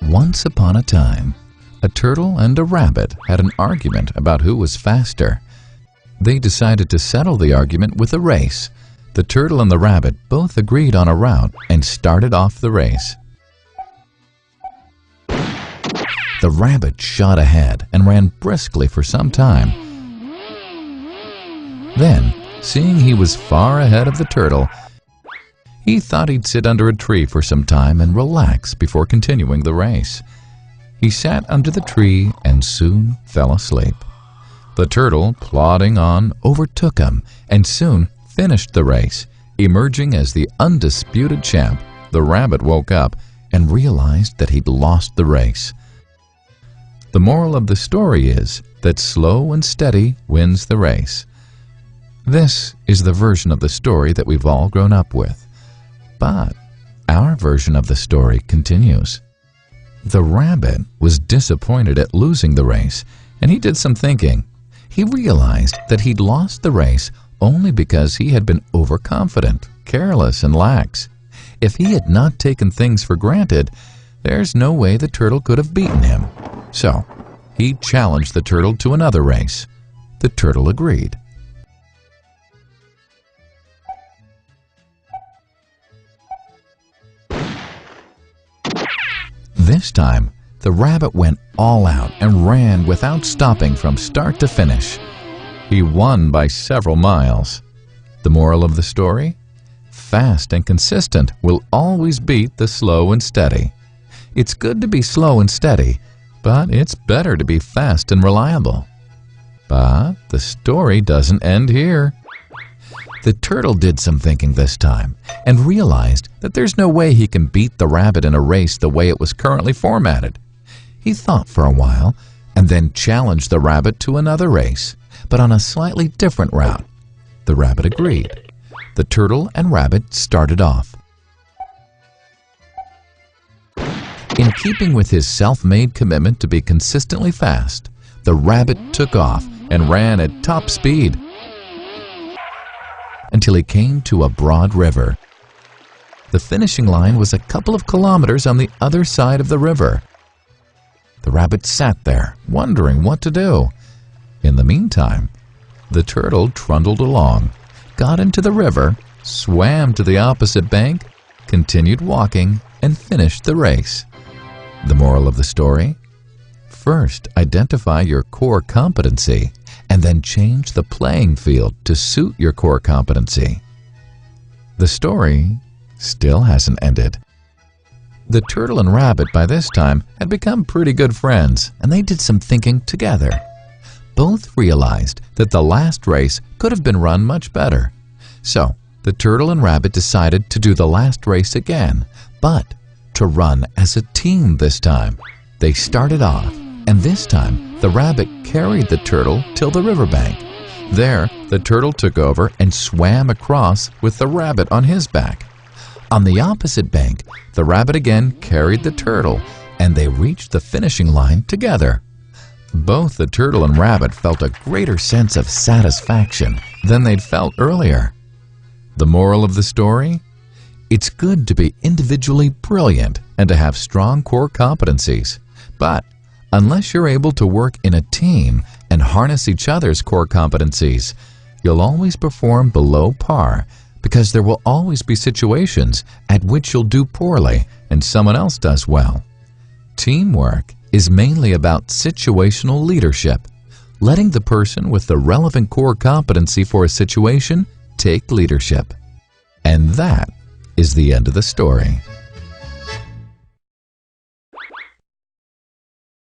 Once upon a time, a turtle and a rabbit had an argument about who was faster. They decided to settle the argument with a race. The turtle and the rabbit both agreed on a route and started off the race. The rabbit shot ahead and ran briskly for some time. Then, seeing he was far ahead of the turtle, he thought he'd sit under a tree for some time and relax before continuing the race. He sat under the tree and soon fell asleep. The turtle, plodding on, overtook him and soon finished the race. Emerging as the undisputed champ, the rabbit woke up and realized that he'd lost the race. The moral of the story is that slow and steady wins the race. This is the version of the story that we've all grown up with. But our version of the story continues. The rabbit was disappointed at losing the race, and he did some thinking. He realized that he'd lost the race only because he had been overconfident, careless, and lax. If he had not taken things for granted, there's no way the turtle could have beaten him. So, he challenged the turtle to another race. The turtle agreed. This time, the rabbit went all out and ran without stopping from start to finish. He won by several miles. The moral of the story? Fast and consistent will always beat the slow and steady. It's good to be slow and steady, but it's better to be fast and reliable. But the story doesn't end here. The turtle did some thinking this time and realized that there's no way he can beat the rabbit in a race the way it was currently formatted. He thought for a while and then challenged the rabbit to another race, but on a slightly different route. The rabbit agreed. The turtle and rabbit started off. In keeping with his self-made commitment to be consistently fast, the rabbit took off and ran at top speed until he came to a broad river. The finishing line was a couple of kilometers on the other side of the river. The rabbit sat there, wondering what to do. In the meantime, the turtle trundled along, got into the river, swam to the opposite bank, continued walking, and finished the race. The moral of the story? First, identify your core competency, and then change the playing field to suit your core competency. The story still hasn't ended. The turtle and rabbit by this time had become pretty good friends, and they did some thinking together. Both realized that the last race could have been run much better. So, the turtle and rabbit decided to do the last race again, but to run as a team this time. They started off, and this time the rabbit carried the turtle till the riverbank. There, the turtle took over and swam across with the rabbit on his back. On the opposite bank, the rabbit again carried the turtle, and they reached the finishing line together. Both the turtle and rabbit felt a greater sense of satisfaction than they'd felt earlier. The moral of the story? It's good to be individually brilliant and to have strong core competencies. But unless you're able to work in a team and harness each other's core competencies, you'll always perform below par, because there will always be situations at which you'll do poorly and someone else does well. Teamwork is mainly about situational leadership, letting the person with the relevant core competency for a situation take leadership. And that is the end of the story.